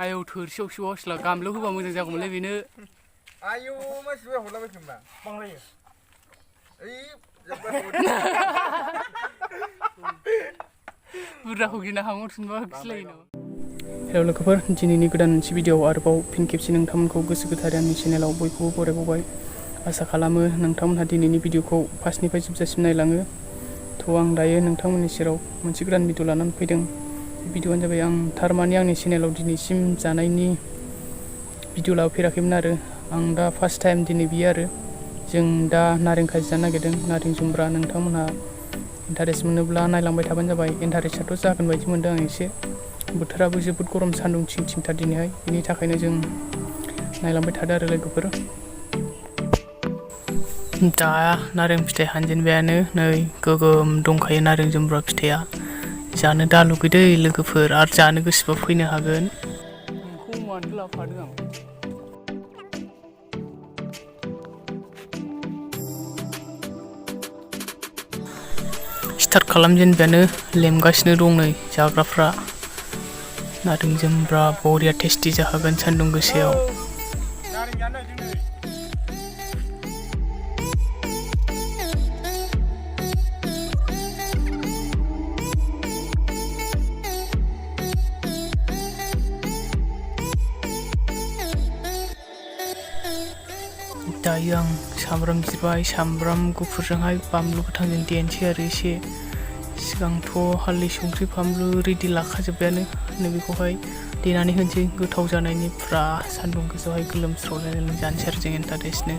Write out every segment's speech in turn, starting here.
आयौ थोरसियावसो असला गामलायाव होबा मोजां जागौमोनलै बेनो। आयौ मानसिफ्रा हरलाबायखोमा बांलायो। बुरजाखौ गिना हांहरफिनबा गिलायो नामा। हेलौ लोगोफोर, दिनैनि गोदान मोनसे भिडिअ'आव आरोबाव फिन खेबसे नोंथांमोनखौ गोसो गोथारै आंनि चेनेलाव बयखौबो बरायबावबाय। आसा खालामो नोंथांमोनहा दिनैनि भिडिअ'खौ फार्स्टनिफ्राय जोबजासिम नायलाङो। थ' आं दायो नोंथांमोननि सेराव मोनसे गोदान भिडिअ' लानानै फैदों। भिडिअ'आनो जाबाय आं थारमाने आंनि चेनेलाव दिनैसिम जानायनि भिडिअ' लाबोफेराखैमोन आरो आं दा फार्स्ट टाइम दिनै बियो आरो जों दा नारें खाजि जानो नागिरदों, नारें जुमब्रा। नोंथांमोनहा इन्टारेस्ट मोनोब्ला नायलांबाय थाबानो जाबाय। इन्टारेस्टआथ' जागोन बायदि मोनदों आं एसे। बोथोराबो जोबोद गरम, सान्दुं थिं थिंथार दिनैहाय। बेनि थाखायनो जों नायलांबाय थादो आरो लोगोफोर। दा नारें फिथाइ हानजेनबायानो, नै गोगोम दंखायो नारें जुमब्रा फिथाइया। जानो दा लुगैदों लोगोफोर, आरो जानो गोसोबा फैनो हागोन। नोंखौ मानोथो लाफादों आं। स्टार्ट खालामजेनबायानो लेमगासिनो दं नै जाग्राफ्रा। नारें जुमब्रा बरिया टेस्टि जाखागोन सान्दुं गोसायाव। दायो आं सामब्राम जिरबाय, सामब्राम गुफुरजोंहाय बानलु गोथांजों देनोसै आरो एसे। सिगांथ' हालदै संख्रि फानलु रेडि लाखाजोब्बायानो, नैबेखौहाय देनानै होनोसै गोथाव जानायनि। फुरा सान्दुं गोसायावहाय गोलोमस्रावलायनानै जानोसै आरो जों इन्टारेस्टनो।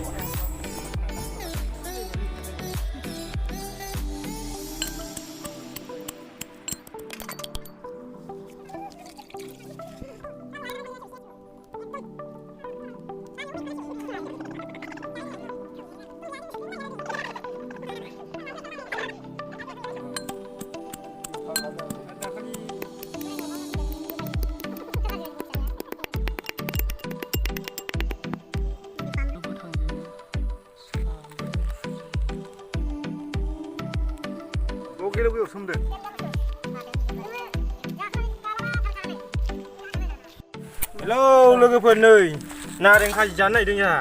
गेलेव सोमदो। हेलौ लोगोफोर, नै नारें खाजि जानो नागिरदों जोंहा।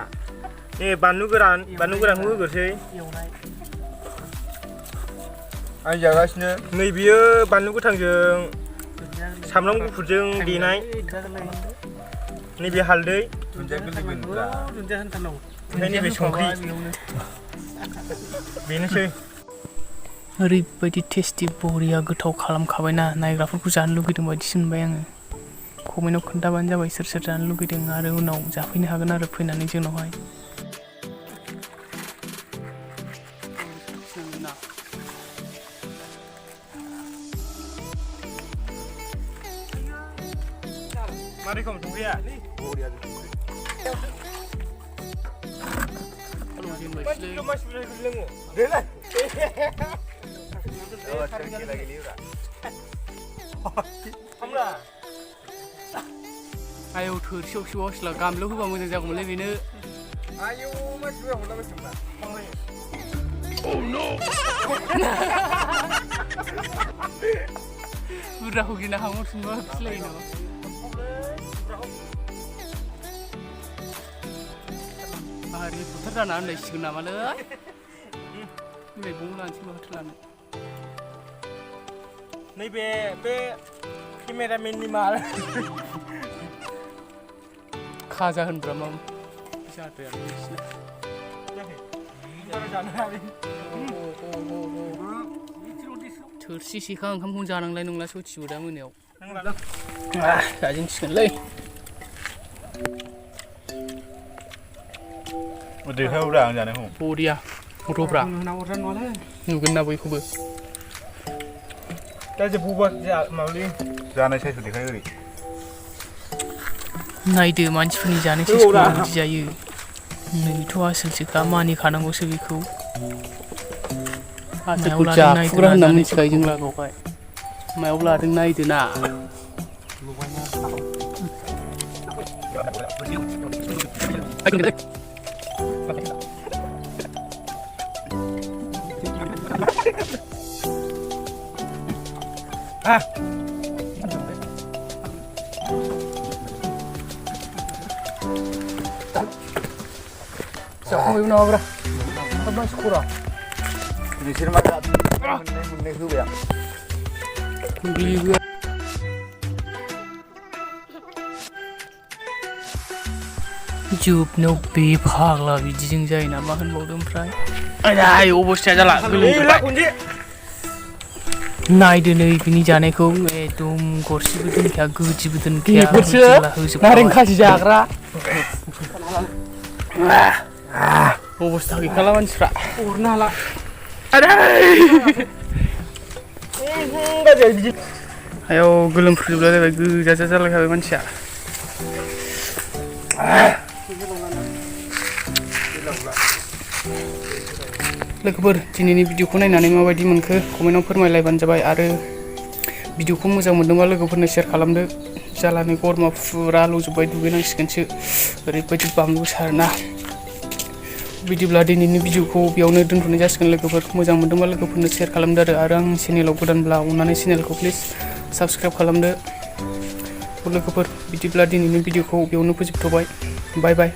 नै बानलु गोरानखौ होग्रोसै। आं जागासिनो। नै बियो बानलु गोथांजों सामब्राम गुफुरजों देनाय। नैबे हालदै, ओमफ्राय नैबे संख्रि। बेनोसै। ओरैबायदि टेस्टि बरिया गोथाव खालामखाबायना, नायग्राफोरखौ जानो लुगैदों बायदिसो मोनबाय आङो। कमेन्टआव खोन्थाबानो जाबाय सोर सोर जानो लुगैदों, आरो उनाव जाफैनो हागोन आरो फैनानै जोंनावहाय। मारै खम संख्रिया? आयौ थोरसियावसो असला गामलायाव होबा मोजां जागौमोनलै बेनो। आयौ मानसिफ्रा हरलाबायखोमा बांलायो। बुरजाखौ गिना हांहरफिनबा गिलायो नामा। बाहारि बुथार जाना होननायसिगोन नामालै। मैगं लानोसै माथो लानो। नैबे बे केमेरामेननि माल खाजा होनब्रा मा जाद्रायालै नोंसिना। थोरसि सेखा ओंखामखौनो जानांलाय नंला सथिबो दा मोनायाव। जाजेनसिगोनलै। देखायब्रा आं जानायखौ। बरिया रब्रा नुगोन ना बयखौबो। दा जोबबावबा माबालै जानाय साइसखौ देखाय ओरै। नायदो मानसिफोरनि जानाय साइसखौ बिदि जायो। नैथ' आसोलसोखा, मानिखानांगौसो बेखौ। आसोलखौ जाफुग्रा होनना मिथिखायो जों लागोआवहाय। मायाव लादों नायदो ना। जाखांबायबो नामाब्रा हाब मानसि खरा नोंसोर मा मोननै होबाय आं बेबो जोबनायाव बे फाग्ला बिदिजों जायो नामा होनबावदों ओमफ्राय आय अबस्थाया जाला गोलोमजोबबाय नायदो नै बिनि जानायखौ एकदम गरसेबो दोनखाया गोदिबो दोनखाया बेफोरसो नारें खाजि जाग्रा अबस्था गैखाला मानसिफ्रा अरनो हाला आयाव गोलोमफ्रुजोबला जाबाय गोजाजा जालायखाबाय मानसिया लोगोफोर दिनैनि भिडिअखौ नायनानै माबायदि मोनखो कमेन्टआव फोरमायलायबानो जाबाय आरो भिडिअखौ मोजां मोनदोंबा लोगोफोरनो शेयार खालामदो जालानै गरमा फुरा लुजोब्बाय दुगैनांसिगोनसो ओरैबायदि बामलु सारना बिदिब्ला दिनैनि भिडिअखौ बेयावनो दोनथ'नाय जासिगोन लोगोफोर मोजां मोनदोंबा लोगोफोरनो शेयार खालामदो आरो आं चेनेलाव गोदानब्ला अननानै चेनेलखौ प्लिज साबस्क्राइब खालामदो लोगोफोर बिदिब्ला दिनैनि भिडिअखौ बेयावनो फोजोबथ'बाय बाय बाय